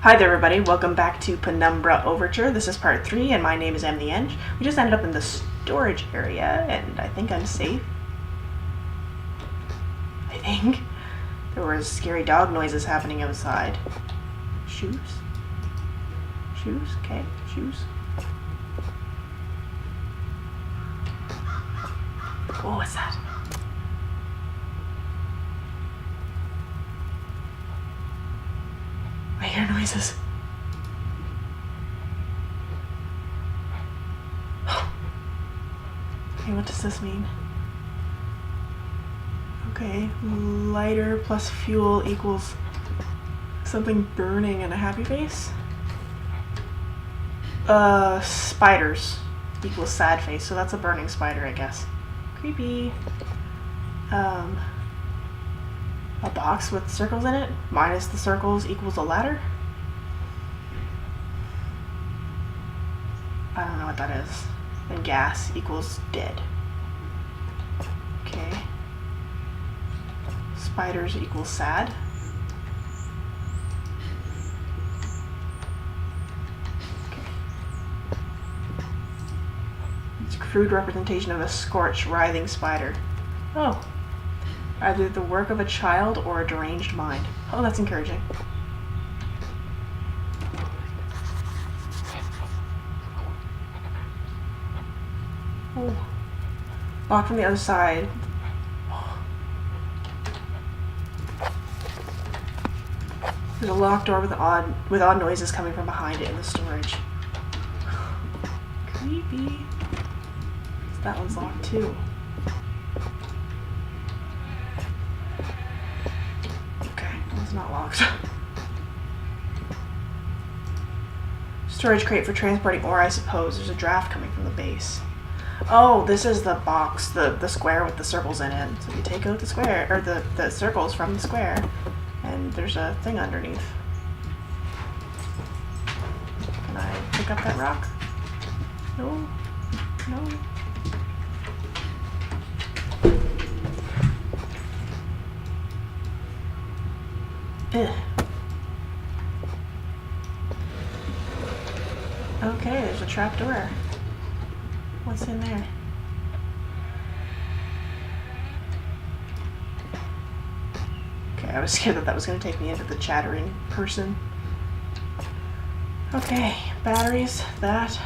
Hi there everybody, welcome back to Penumbra Overture. This is part 3 and my name is M the Eng. We just ended up in the storage area and I think I'm safe. I think. There were scary dog noises happening outside. Shoes? Shoes? Okay, shoes. Oh, what's that? I hear noises. Okay, what does this mean? Okay, lighter plus fuel equals something burning and a happy face. Spiders equals sad face, so that's a burning spider, I guess. Creepy. A box with circles in it, minus the circles equals a ladder. I don't know what that is. And gas equals dead. Okay. Spiders equals sad. Okay. It's a crude representation of a scorched, writhing spider. Oh. Either the work of a child or a deranged mind. Oh, that's encouraging. Oh. Locked from the other side. There's a locked door with odd noises coming from behind it in the storage. Creepy. That one's locked too. It's not locked. Storage crate for transporting ore, I suppose. There's a draft coming from the base. Oh, this is the box, the square with the circles in it. So you take out the square, or the circles from the square, and there's a thing underneath. Can I pick up that rock? No. No. Ugh. Okay, there's a trap door. What's in there? Okay, I was scared that was going to take me into the chattering person. Okay, batteries, that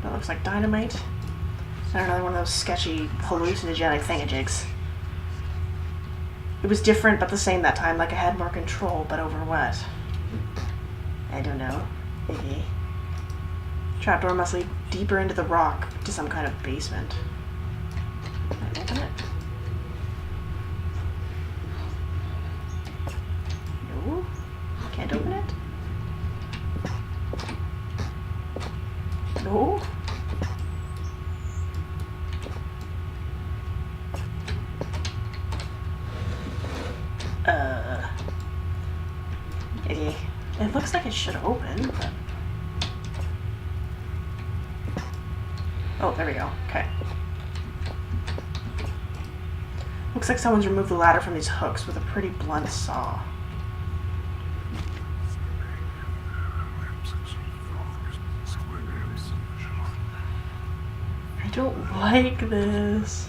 looks like dynamite. Another one of those sketchy hallucinogenic thingajigs. It was different but the same that time, like I had more control, but over what? I don't know. Maybe. Trapdoor must lead deeper into the rock to some kind of basement. Can I open it? No? Can't open it? No? It looks like it should open, but... Oh, there we go. Okay. Looks like someone's removed the ladder from these hooks with a pretty blunt saw. I don't like this.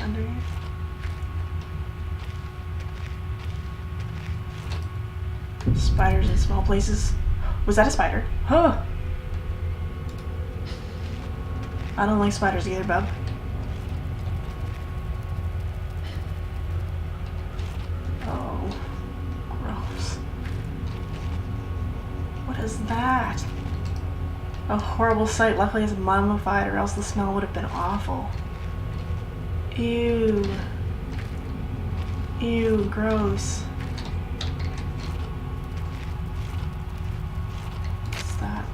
Underneath. Spiders in small places. Was that a spider? Huh. I don't like spiders either, bub. Oh, gross. What is that? A horrible sight. Luckily it's mummified, or else the smell would have been awful. Ew. Ew, gross. What's that?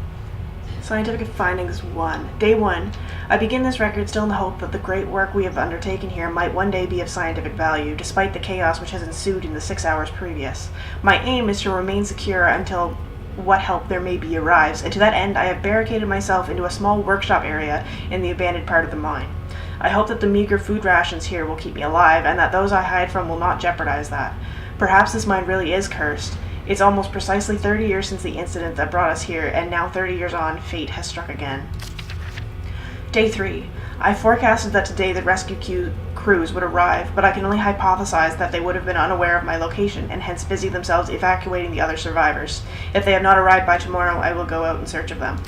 Scientific findings 1. Day 1. I begin this record still in the hope that the great work we have undertaken here might one day be of scientific value, despite the chaos which has ensued in the 6 hours previous. My aim is to remain secure until what help there may be arrives, and to that end I have barricaded myself into a small workshop area in the abandoned part of the mine. I hope that the meager food rations here will keep me alive, and that those I hide from will not jeopardize that. Perhaps this mine really is cursed. It's almost precisely 30 years since the incident that brought us here, and now 30 years on, fate has struck again. Day 3. I forecasted that today the rescue crews would arrive, but I can only hypothesize that they would have been unaware of my location, and hence busy themselves evacuating the other survivors. If they have not arrived by tomorrow, I will go out in search of them.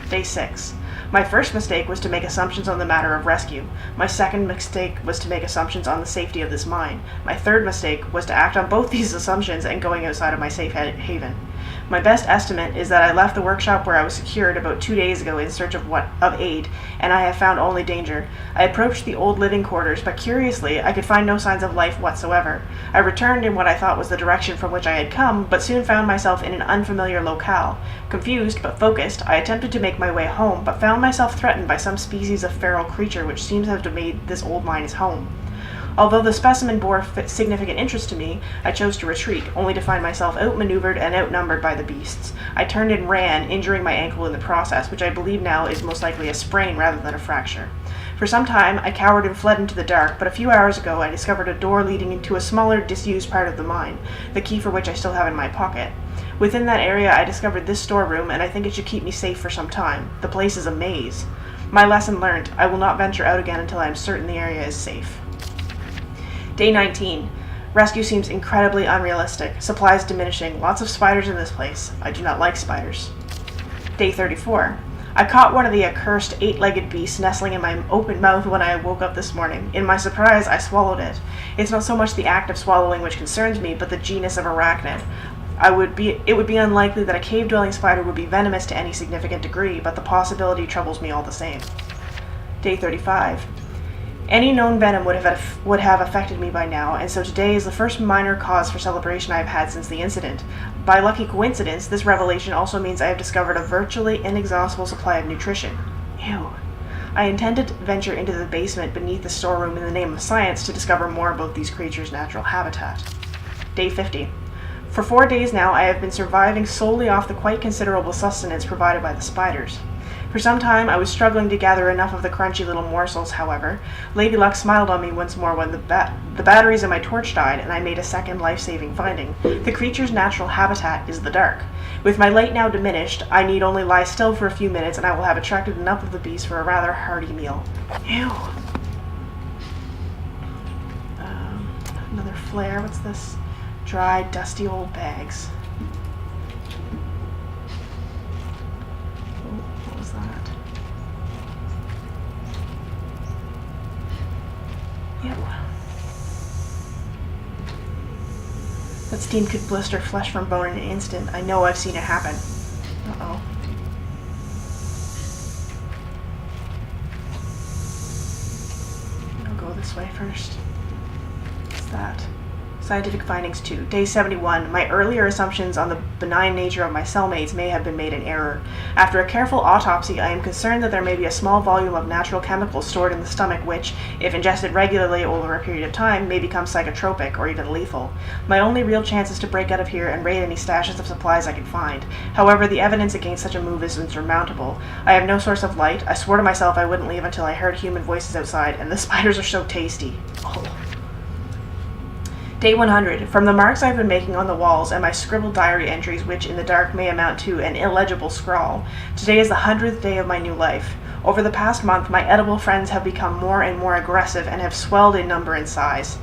Day 6. My first mistake was to make assumptions on the matter of rescue. My second mistake was to make assumptions on the safety of this mine. My third mistake was to act on both these assumptions and going outside of my safe haven. My best estimate is that I left the workshop where I was secured about 2 days ago in search of aid, and I have found only danger. I approached the old living quarters, but curiously, I could find no signs of life whatsoever. I returned in what I thought was the direction from which I had come, but soon found myself in an unfamiliar locale. Confused but focused, I attempted to make my way home, but found myself threatened by some species of feral creature which seems to have made this old mine his home. Although the specimen bore significant interest to me, I chose to retreat, only to find myself outmaneuvered and outnumbered by the beasts. I turned and ran, injuring my ankle in the process, which I believe now is most likely a sprain rather than a fracture. For some time, I cowered and fled into the dark, but a few hours ago I discovered a door leading into a smaller, disused part of the mine, the key for which I still have in my pocket. Within that area, I discovered this storeroom, and I think it should keep me safe for some time. The place is a maze. My lesson learned. I will not venture out again until I am certain the area is safe. Day 19. Rescue seems incredibly unrealistic. Supplies diminishing. Lots of spiders in this place. I do not like spiders. Day 34. I caught one of the accursed 8-legged beasts nestling in my open mouth when I woke up this morning. In my surprise, I swallowed it. It's not so much the act of swallowing which concerns me, but the genus of arachnid. It would be unlikely that a cave-dwelling spider would be venomous to any significant degree, but the possibility troubles me all the same. Day 35. Any known venom would have affected me by now, and so today is the first minor cause for celebration I have had since the incident. By lucky coincidence, this revelation also means I have discovered a virtually inexhaustible supply of nutrition. Ew. I intended to venture into the basement beneath the storeroom in the name of science to discover more about these creatures' natural habitat. Day 50. For 4 days now, I have been surviving solely off the quite considerable sustenance provided by the spiders. For some time, I was struggling to gather enough of the crunchy little morsels, however. Lady Luck smiled on me once more when the batteries in my torch died, and I made a second life-saving finding. The creature's natural habitat is the dark. With my light now diminished, I need only lie still for a few minutes, and I will have attracted enough of the beast for a rather hearty meal. Ew. Another flare. What's this? Dry, dusty old bags. Ew. That steam could blister flesh from bone in an instant. I know I've seen it happen. Uh-oh. I'll go this way first. What's that? Scientific findings 2. Day 71. My earlier assumptions on the benign nature of my cellmates may have been made in error. After a careful autopsy, I am concerned that there may be a small volume of natural chemicals stored in the stomach which, if ingested regularly over a period of time, may become psychotropic or even lethal. My only real chance is to break out of here and raid any stashes of supplies I can find. However, the evidence against such a move is insurmountable. I have no source of light. I swore to myself I wouldn't leave until I heard human voices outside, and the spiders are so tasty. Oh. Day 100. From the marks I've been making on the walls and my scribbled diary entries, which in the dark may amount to an illegible scrawl, today is the 100th day of my new life. Over the past month, my edible friends have become more and more aggressive and have swelled in number and size.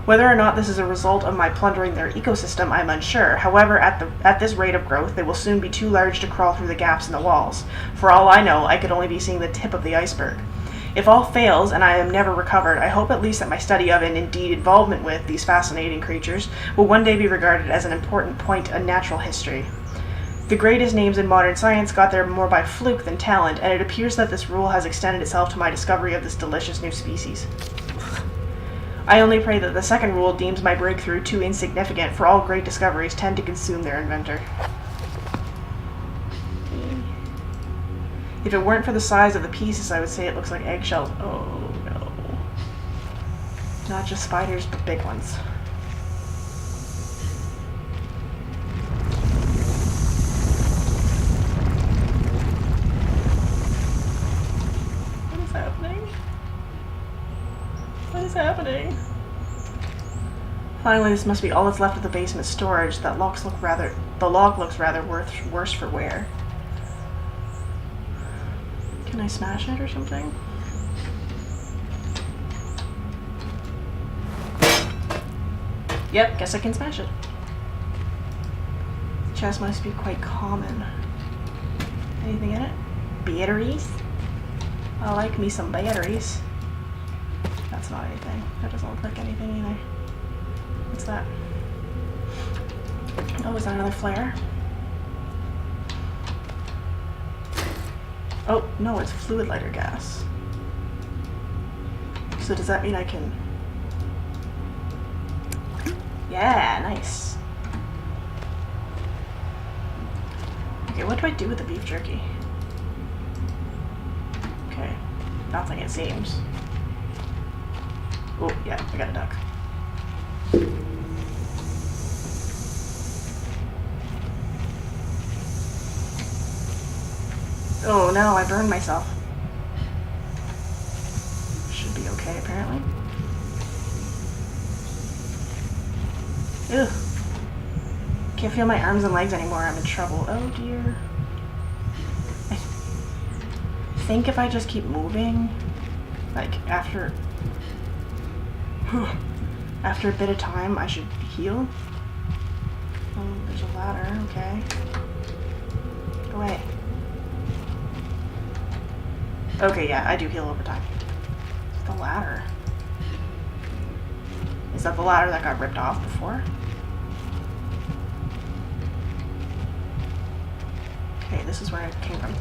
Whether or not this is a result of my plundering their ecosystem, I'm unsure. However, at this rate of growth, they will soon be too large to crawl through the gaps in the walls. For all I know, I could only be seeing the tip of the iceberg. If all fails, and I am never recovered, I hope at least that my study of, and indeed involvement with, these fascinating creatures will one day be regarded as an important point in natural history. The greatest names in modern science got there more by fluke than talent, and it appears that this rule has extended itself to my discovery of this delicious new species. I only pray that the second rule deems my breakthrough too insignificant, for all great discoveries tend to consume their inventor. If it weren't for the size of the pieces, I would say it looks like eggshells. Oh no. Not just spiders, but big ones. What is happening? What is happening? Finally, this must be all that's left of the basement storage. The log looks rather worse for wear. Can I smash it or something? Yep, guess I can smash it. The chest must be quite common. Anything in it? Batteries? I like me some batteries. That's not anything. That doesn't look like anything either. What's that? Oh, is that another flare? Oh, no, it's fluid lighter gas. So does that mean I can... Yeah, nice. Okay, what do I do with the beef jerky? Okay, nothing it seems. Oh, yeah, I got a duck. Oh no, I burned myself. Should be okay, apparently. Ugh. Can't feel my arms and legs anymore. I'm in trouble. Oh dear. I think if I just keep moving, like after a bit of time, I should heal. Oh, there's a ladder. Okay. Go away. Okay, yeah, I do heal over time. The ladder. Is that the ladder that got ripped off before? Okay, this is where I came from.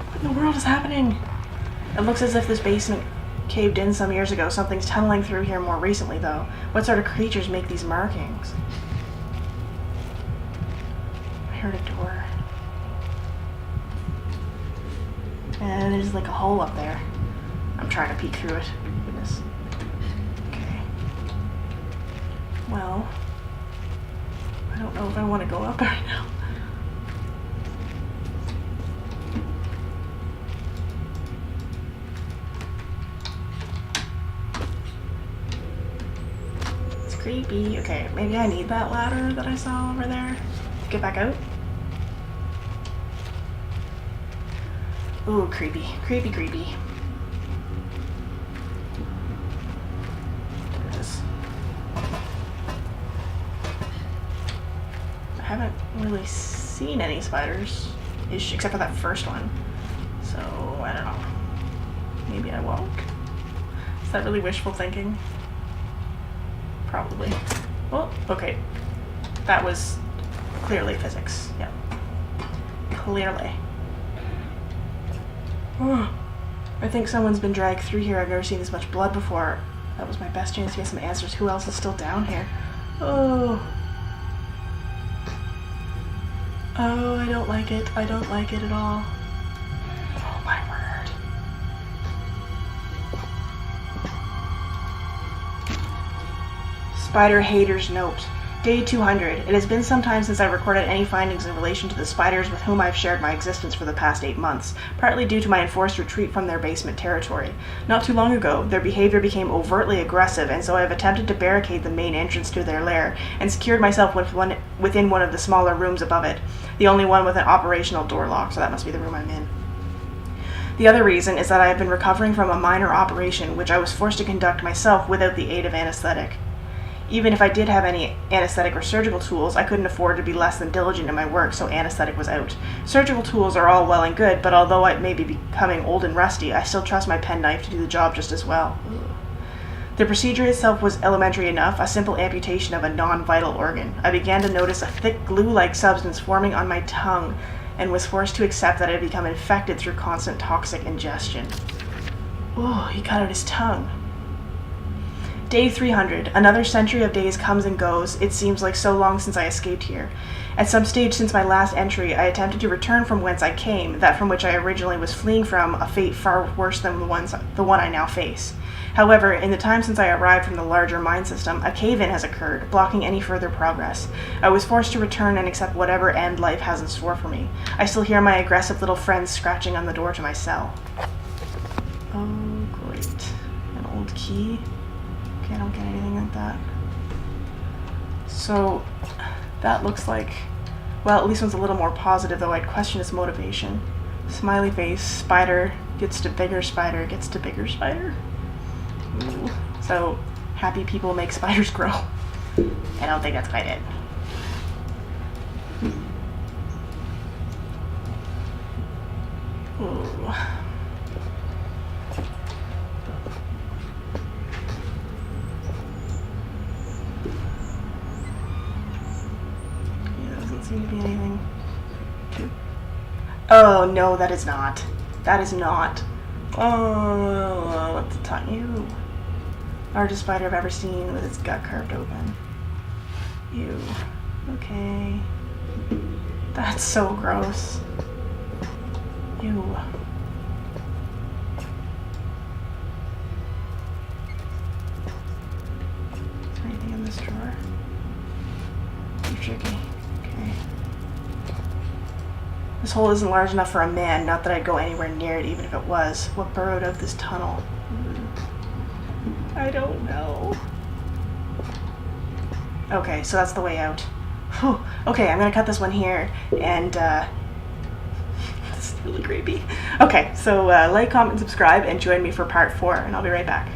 What in the world is happening? It looks as if this basement caved in some years ago. Something's tunneling through here more recently, though. What sort of creatures make these markings? I heard a door. And there's like a hole up there. I'm trying to peek through it. Goodness. Okay. Well, I don't know if I want to go up right now. It's creepy. Okay, maybe I need that ladder that I saw over there to get back out. Ooh, creepy. Creepy, creepy. There it is. I haven't really seen any spiders, except for that first one. So, I don't know. Maybe I won't. Is that really wishful thinking? Probably. Well, okay. That was clearly physics. Yeah. Clearly. I think someone's been dragged through here. I've never seen this much blood before. That was my best chance to get some answers. Who else is still down here? Oh. Oh, I don't like it. I don't like it at all. Oh my word. Spider Hater's Note. Day 200. It has been some time since I recorded any findings in relation to the spiders with whom I have shared my existence for the past 8 months, partly due to my enforced retreat from their basement territory. Not too long ago, their behavior became overtly aggressive, and so I have attempted to barricade the main entrance to their lair, and secured myself within one of the smaller rooms above it, the only one with an operational door lock, so that must be the room I'm in. The other reason is that I have been recovering from a minor operation, which I was forced to conduct myself without the aid of anesthetic. Even if I did have any anesthetic or surgical tools, I couldn't afford to be less than diligent in my work, so anesthetic was out. Surgical tools are all well and good, but although I may be becoming old and rusty, I still trust my penknife to do the job just as well. The procedure itself was elementary enough, a simple amputation of a non-vital organ. I began to notice a thick glue-like substance forming on my tongue, and was forced to accept that it had become infected through constant toxic ingestion. Oh, he cut out his tongue. Day 300. Another century of days comes and goes. It seems like so long since I escaped here. At some stage since my last entry, I attempted to return from whence I came, that from which I originally was fleeing from, a fate far worse than the one I now face. However, in the time since I arrived from the larger mine system, a cave-in has occurred, blocking any further progress. I was forced to return and accept whatever end life has in store for me. I still hear my aggressive little friends scratching on the door to my cell. Oh, great. An old key? Okay, I don't get anything like that. So, that looks like... Well, at least one's a little more positive, though I'd question its motivation. Smiley face, spider, gets to bigger spider, gets to bigger spider. Ooh. So, happy people make spiders grow. I don't think that's quite it. Ooh. Seem to be anything. Oh no, that is not. That is not. Oh, what's the time? Ew. Largest spider I've ever seen with its gut carved open. Ew. Okay. That's so gross. Ew. Is there anything in this drawer? Too tricky. This hole isn't large enough for a man, not that I'd go anywhere near it even if it was. What burrowed out this tunnel? I don't know. Okay, so that's the way out. Whew. Okay, I'm gonna cut this one here, and this is really creepy. Okay, so like, comment, and subscribe, and join me for part 4, and I'll be right back.